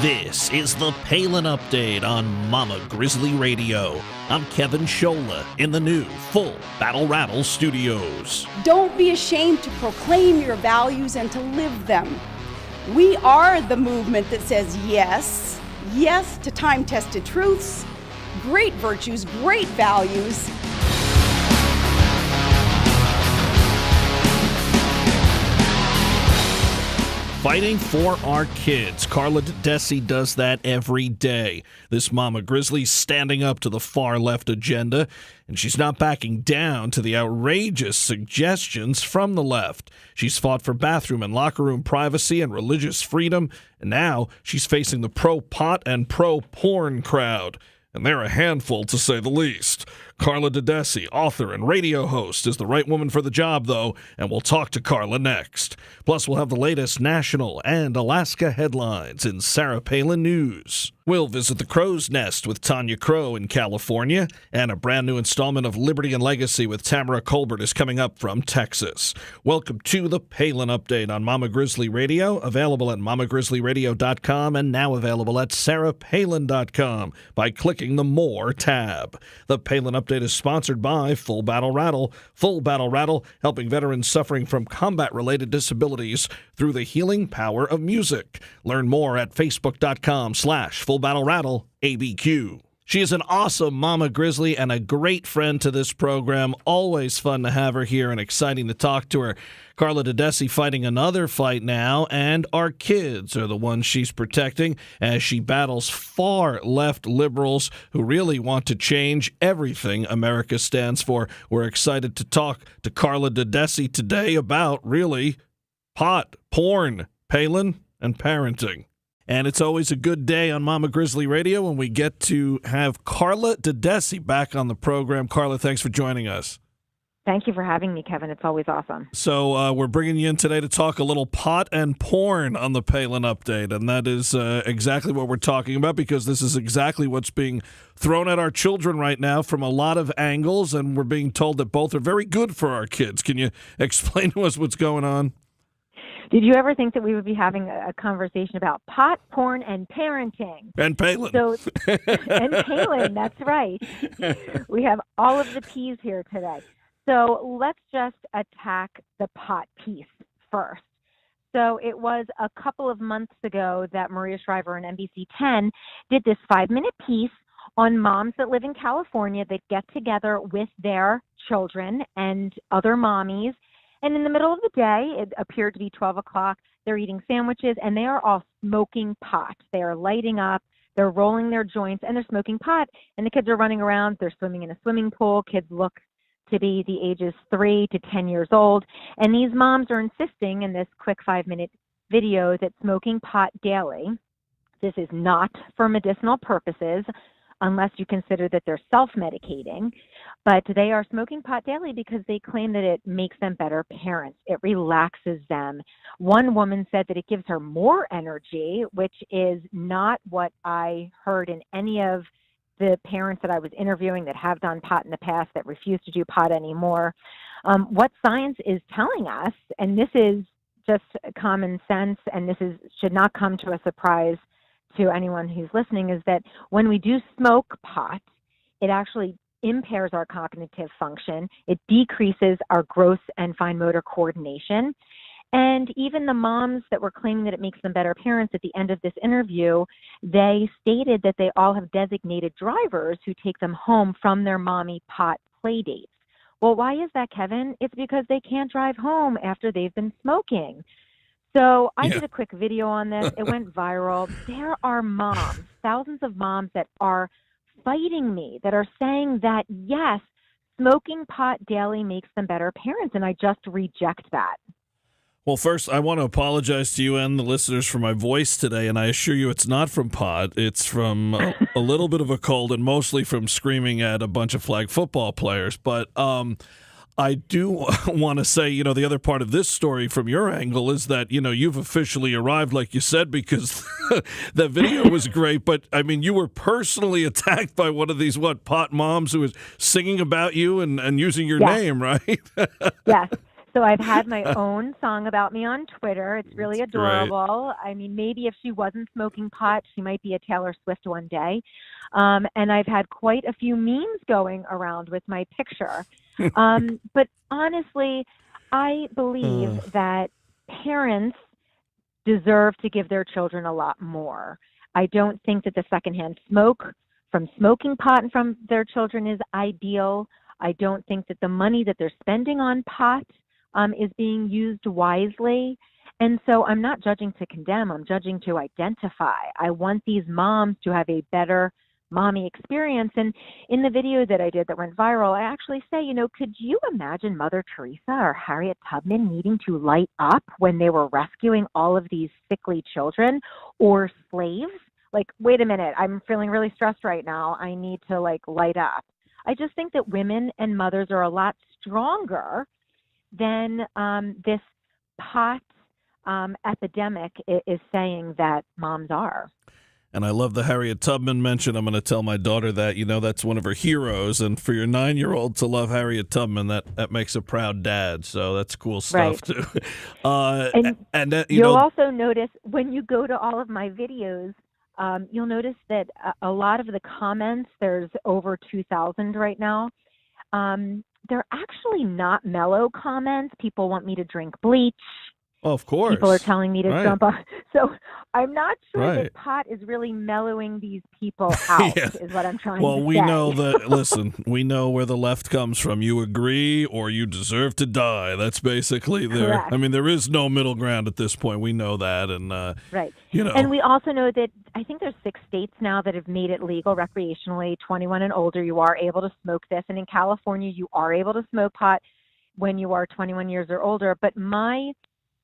This is the Palin Update on Mama Grizzly Radio. I'm Kevin Scholla in the new Full Battle Rattle Studios. Don't be ashamed to proclaim your values and to live them. We are the movement that says yes, yes to time-tested truths, great virtues, great values. Fighting for our kids. Carla does that every day. This Mama Grizzly's standing up to the far-left agenda, and she's not backing down to the outrageous suggestions from the left. She's fought for bathroom and locker room privacy and religious freedom, and now she's facing the pro-pot and pro-porn crowd. And they're a handful, to say the least. Carla, author and radio host, is the right woman for the job, though, and we'll talk to Carla next. Plus, we'll have the latest national and Alaska headlines in Sarah Palin News. We'll visit the Crow's Nest with Tanya Crow in California, and a brand new installment of Liberty and Legacy with Tamara Colbert is coming up from Texas. Welcome to the Palin Update on Mama Grizzly Radio, available at mamagrizzlyradio.com and now available at sarahpalin.com by clicking the More tab. The Palin Update is sponsored by Full Battle Rattle. Full Battle Rattle, helping veterans suffering from combat-related disabilities through the healing power of music. Learn more at facebook.com/Full Battle Rattle ABQ. She is an awesome Mama Grizzly and a great friend to this program. Always fun to have her here and exciting to talk to her. Carla fighting another fight now, and our kids are the ones she's protecting as she battles far-left liberals who really want to change everything America stands for. We're excited to talk to Carla today about, really, pot, porn, Palin, and parenting. And it's always a good day on Mama Grizzly Radio when we get to have Carla back on the program. Carla, thanks for joining us. Thank you for having me, Kevin. It's always awesome. So we're bringing you in today to talk a little pot and porn on the Palin Update, and that is exactly what we're talking about, because this is exactly what's being thrown at our children right now from a lot of angles, and we're being told that both are very good for our kids. Can you explain to us what's going on? Did you ever think that we would be having a conversation about pot, porn, and parenting? And Palin. And Palin, that's right. We have all of the P's here today. So let's just attack the pot piece first. So it was a couple of months ago that Maria Shriver on NBC 10 did this 5-minute piece on moms that live in California that get together with their children and other mommies. And in the middle of the day, it appeared to be 12 o'clock, they're eating sandwiches, and they are all smoking pot. They are lighting up, they're rolling their joints, and they're smoking pot. And the kids are running around, they're swimming in a swimming pool. Kids look to be the ages 3 to 10 years old. And these moms are insisting in this quick 5-minute video that smoking pot daily, this is not for medicinal purposes, unless you consider that they're self-medicating, but they are smoking pot daily because they claim that it makes them better parents. It relaxes them. One woman said that it gives her more energy, which is not what I heard in any of the parents that I was interviewing that have done pot in the past that refuse to do pot anymore. What science is telling us, and this is just common sense, and this should not come to a surprise to anyone who's listening, is that when we do smoke pot, it actually impairs our cognitive function. It decreases our gross and fine motor coordination. And even the moms that were claiming that it makes them better parents at the end of this interview, they stated that they all have designated drivers who take them home from their mommy pot play dates. Well, why is that, Kevin? It's because they can't drive home after they've been smoking. So I did a quick video on this. It went viral. There are moms, thousands of moms that are fighting me, that are saying that, yes, smoking pot daily makes them better parents, and I just reject that. Well, first, I want to apologize to you and the listeners for my voice today, and I assure you it's not from pot. It's from a little bit of a cold and mostly from screaming at a bunch of flag football players. But I do want to say, the other part of this story from your angle is that, you've officially arrived, like you said, because the video was great. But, I mean, you were personally attacked by one of these, pot moms who was singing about you and using your name, right? Yes. So I've had my own song about me on Twitter. It's really That's great. adorable. I mean, maybe if she wasn't smoking pot, she might be a Taylor Swift one day. And I've had quite a few memes going around with my picture. But honestly, I believe that parents deserve to give their children a lot more. I don't think that the secondhand smoke from smoking pot from their children is ideal. I don't think that the money that they're spending on pot is being used wisely. And so I'm not judging to condemn, I'm judging to identify. I want these moms to have a better mommy experience. And in the video that I did that went viral, I actually say, could you imagine Mother Teresa or Harriet Tubman needing to light up when they were rescuing all of these sickly children or slaves? Like, wait a minute, I'm feeling really stressed right now. I need to light up. I just think that women and mothers are a lot stronger than this pot epidemic is saying that moms are. And I love the Harriet Tubman mention. I'm going to tell my daughter that, that's one of her heroes. And for your 9-year-old to love Harriet Tubman, that makes a proud dad. So that's cool stuff, too. You'll also notice when you go to all of my videos, you'll notice that a lot of the comments, there's over 2,000 right now, they're actually not mellow comments. People want me to drink bleach. Oh, of course. People are telling me to jump off. So I'm not sure Right. that pot is really mellowing these people out, is what I'm trying to say. Well, we know that, listen, we know where the left comes from. You agree or you deserve to die. That's basically Correct. I mean, there is no middle ground at this point. We know that. And, right. And we also know that I think there's 6 states now that have made it legal recreationally, 21 and older. You are able to smoke this. And in California, you are able to smoke pot when you are 21 years or older. But my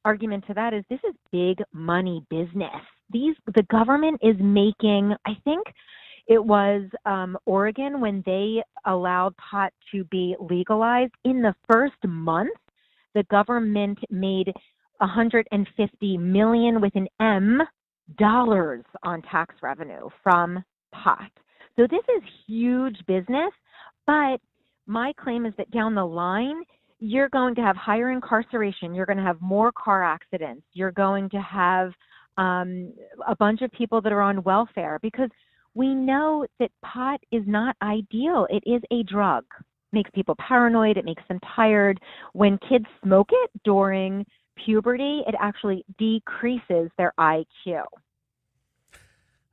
argument to that is this is big money business. The government is making, I think it was Oregon when they allowed pot to be legalized. In the first month, the government made $150 million with an M dollars on tax revenue from pot. So this is huge business, but my claim is that down the line, you're going to have higher incarceration. You're going to have more car accidents. You're going to have a bunch of people that are on welfare because we know that pot is not ideal. It is a drug. It makes people paranoid. It makes them tired. When kids smoke it during puberty, it actually decreases their IQ.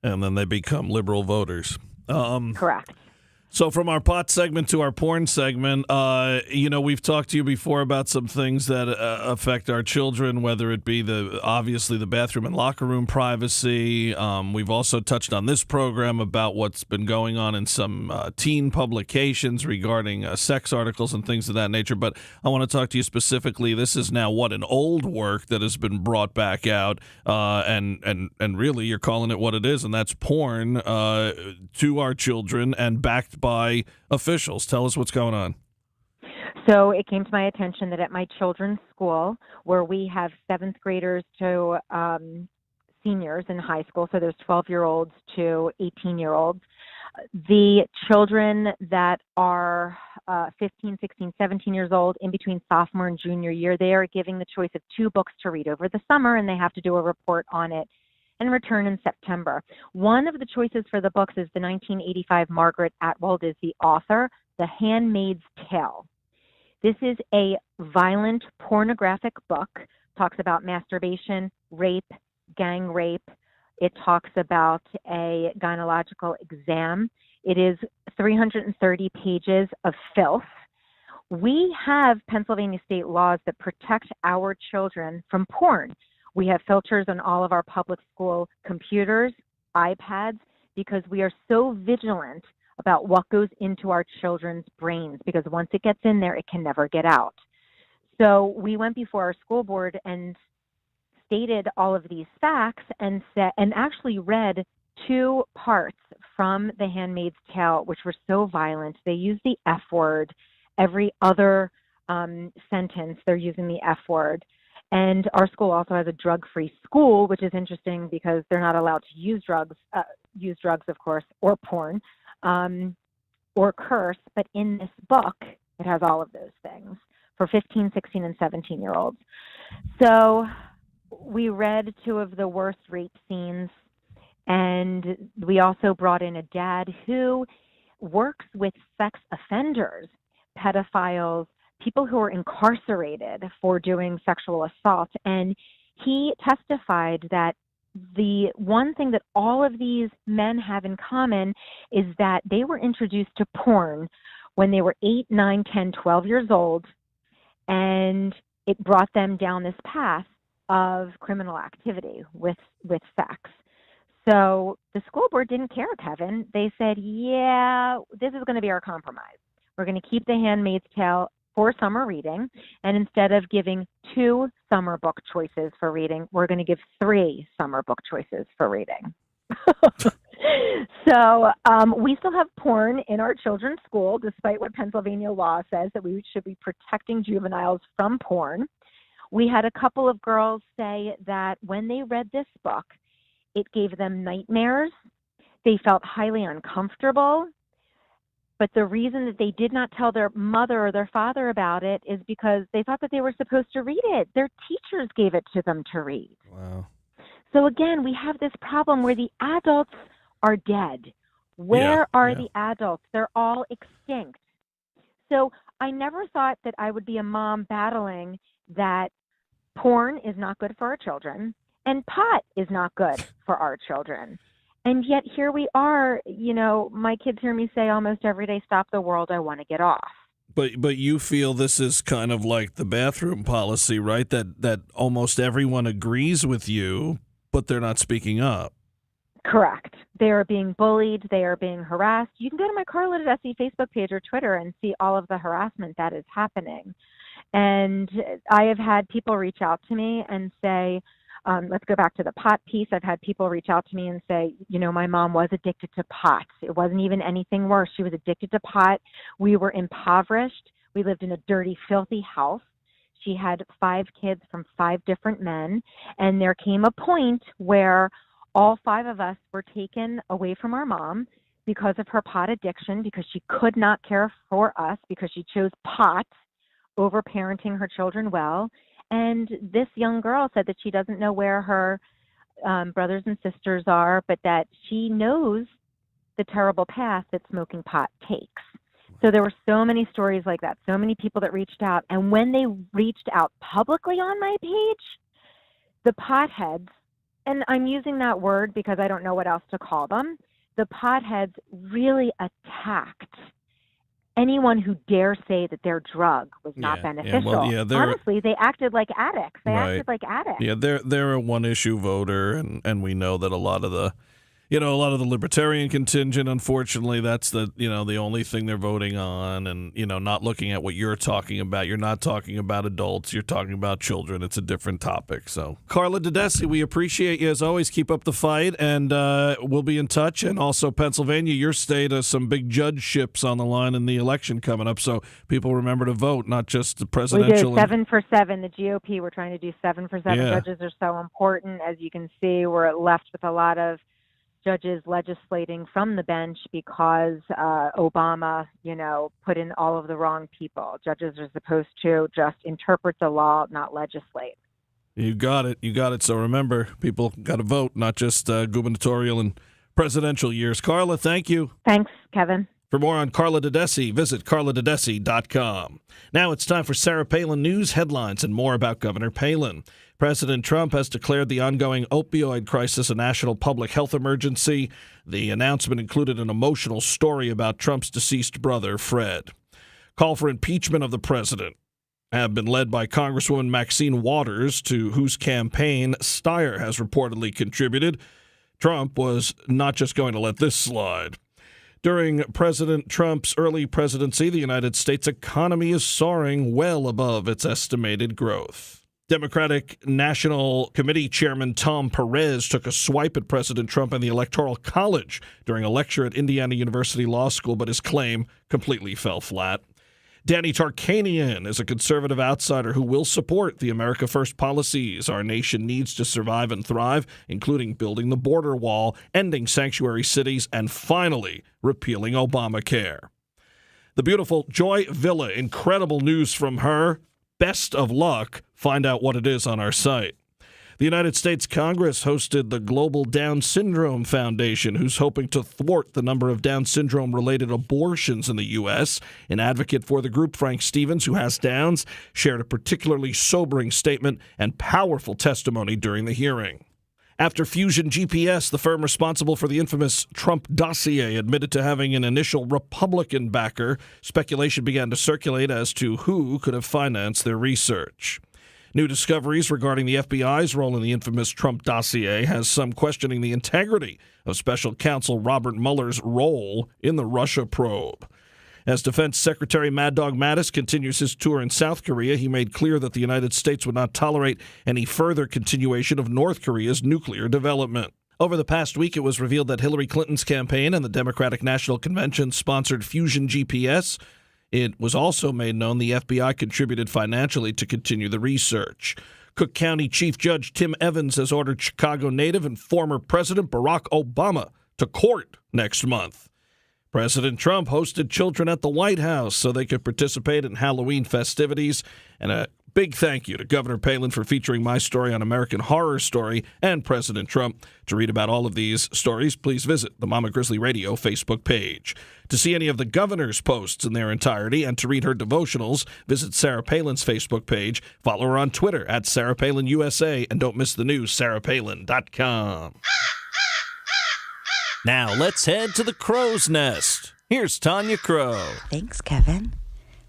And then they become liberal voters. Correct. So from our pot segment to our porn segment, we've talked to you before about some things that affect our children, whether it be obviously the bathroom and locker room privacy. We've also touched on this program about what's been going on in some teen publications regarding sex articles and things of that nature. But I want to talk to you specifically. This is now an old work that has been brought back out, and really you're calling it what it is, and that's porn to our children and backed by officials. Tell us what's going on. So it came to my attention that at my children's school, where we have 7th graders to seniors in high school, so there's 12-year-olds to 18-year-olds, the children that are 15, 16, 17 years old, in between sophomore and junior year, they are giving the choice of 2 books to read over the summer, and they have to do a report on it and return in September. One of the choices for the books is the 1985 Margaret Atwood is the author, The Handmaid's Tale. This is a violent, pornographic book, talks about masturbation, rape, gang rape. It talks about a gynecological exam. It is 330 pages of filth. We have Pennsylvania state laws that protect our children from porn. We have filters on all of our public school computers, iPads, because we are so vigilant about what goes into our children's brains, because once it gets in there, it can never get out. So we went before our school board and stated all of these facts and actually read 2 parts from The Handmaid's Tale, which were so violent. They used the F word. Every other sentence, they're using the F word. And our school also has a drug-free school, which is interesting because they're not allowed to use drugs, of course, or porn, or curse. But in this book, it has all of those things. for 15, 16, and 17-year-olds. So we read 2 of the worst rape scenes, and we also brought in a dad who works with sex offenders, pedophiles, people who are incarcerated for doing sexual assault. And he testified that the one thing that all of these men have in common is that they were introduced to porn when they were 8, 9, 10, 12 years old, and it brought them down this path of criminal activity with sex. So the school board didn't care, Kevin. They said, yeah, this is going to be our compromise. We're going to keep The Handmaid's Tale for summer reading, and instead of giving 2 summer book choices for reading, we're going to give 3 summer book choices for reading. So we still have porn in our children's school, despite what Pennsylvania law says, that we should be protecting juveniles from porn. We had a couple of girls say that when they read this book, it gave them nightmares. They felt highly uncomfortable. But the reason that they did not tell their mother or their father about it is because they thought that they were supposed to read it. Their teachers gave it to them to read. Wow. So again, we have this problem where the adults are dead. Where are the adults? They're all extinct. So I never thought that I would be a mom battling that porn is not good for our children and pot is not good for our children. And yet here we are, my kids hear me say almost every day, stop the world, I want to get off. But you feel this is kind of like the bathroom policy, right? That almost everyone agrees with you, but they're not speaking up. Correct. They are being bullied. They are being harassed. You can go to my Carla Tedeschi Facebook page or Twitter and see all of the harassment that is happening. And I have had people reach out to me and say, let's go back to the pot piece. I've had people reach out to me and say, my mom was addicted to pot. It wasn't even anything worse. She was addicted to pot. We were impoverished. We lived in a dirty, filthy house. She had 5 kids from 5 different men. And there came a point where all 5 of us were taken away from our mom because of her pot addiction, because she could not care for us, because she chose pot over parenting her children well. And this young girl said that she doesn't know where her brothers and sisters are, but that she knows the terrible path that smoking pot takes. So there were so many stories like that, so many people that reached out. And when they reached out publicly on my page, the potheads, and I'm using that word because I don't know what else to call them, the potheads really attacked anyone who dare say that their drug was not beneficial. Honestly, they acted like addicts. They acted like addicts. Yeah, they're a one-issue voter, and we know that a lot of the libertarian contingent, unfortunately, that's the only thing they're voting on, and not looking at what you're talking about. You're not talking about adults. You're talking about children. It's a different topic. So, Carla Tedeschi, we appreciate you as always. Keep up the fight, and we'll be in touch. And also, Pennsylvania, your state, has some big judgeships on the line in the election coming up. So, people remember to vote, not just the presidential. We do 7 for 7. The GOP, we're trying to do 7 for 7. Yeah. Judges are so important. As you can see, we're left with a lot of judges legislating from the bench because Obama, put in all of the wrong people. Judges are supposed to just interpret the law, not legislate. You got it. So remember, people got to vote, not just gubernatorial and presidential years. Carla, thank you. Thanks, Kevin. For more on Carla Tedeschi, visit carlatedeschi.com. Now it's time for Sarah Palin News headlines and more about Governor Palin. President Trump has declared the ongoing opioid crisis a national public health emergency. The announcement included an emotional story about Trump's deceased brother, Fred. Call for impeachment of the president have been led by Congresswoman Maxine Waters, to whose campaign Steyer has reportedly contributed. Trump was not just going to let this slide. During President Trump's early presidency, the United States economy is soaring well above its estimated growth. Democratic National Committee Chairman Tom Perez took a swipe at President Trump and the Electoral College during a lecture at Indiana University Law School, but his claim completely fell flat. Danny Tarkanian is a conservative outsider who will support the America First policies our nation needs to survive and thrive, including building the border wall, ending sanctuary cities, and finally repealing Obamacare. The beautiful Joy Villa, incredible news from her. Best of luck. Find out what it is on our site. The United States Congress hosted the Global Down Syndrome Foundation, who's hoping to thwart the number of Down syndrome-related abortions in the U.S. An advocate for the group, Frank Stevens, who has Downs, shared a particularly sobering statement and powerful testimony during the hearing. After Fusion GPS, the firm responsible for the infamous Trump dossier, admitted to having an initial Republican backer, speculation began to circulate as to who could have financed their research. New discoveries regarding the FBI's role in the infamous Trump dossier has some questioning the integrity of Special Counsel Robert Mueller's role in the Russia probe. As Defense Secretary Mad Dog Mattis continues his tour in South Korea, he made clear that the United States would not tolerate any further continuation of North Korea's nuclear development. Over the past week, it was revealed that Hillary Clinton's campaign and the Democratic National Convention sponsored Fusion GPS. It was also made known the FBI contributed financially to continue the research. Cook County Chief Judge Tim Evans has ordered Chicago native and former President Barack Obama to court next month. President Trump hosted children at the White House so they could participate in Halloween festivities. And a big thank you to Governor Palin for featuring my story on American Horror Story and President Trump. To read about all of these stories, please visit the Mama Grizzly Radio Facebook page. To see any of the governor's posts in their entirety and to read her devotionals, visit Sarah Palin's Facebook page. Follow her on Twitter at Sarah Palin USA, and don't miss the news, sarahpalin.com. Now let's head to the crow's nest. Here's Tanya Crow. Thanks, Kevin.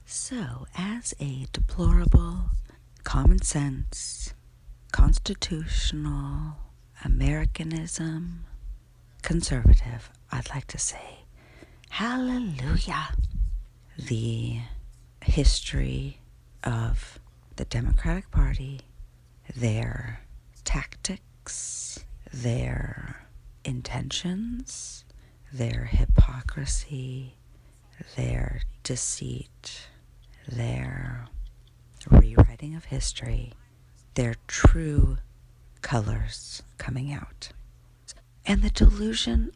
So, as a deplorable, common sense, constitutional, Americanism conservative, I'd like to say, hallelujah. The history of the Democratic Party, their tactics, their intentions, their hypocrisy, their deceit, their rewriting of history, their true colors coming out, and the delusion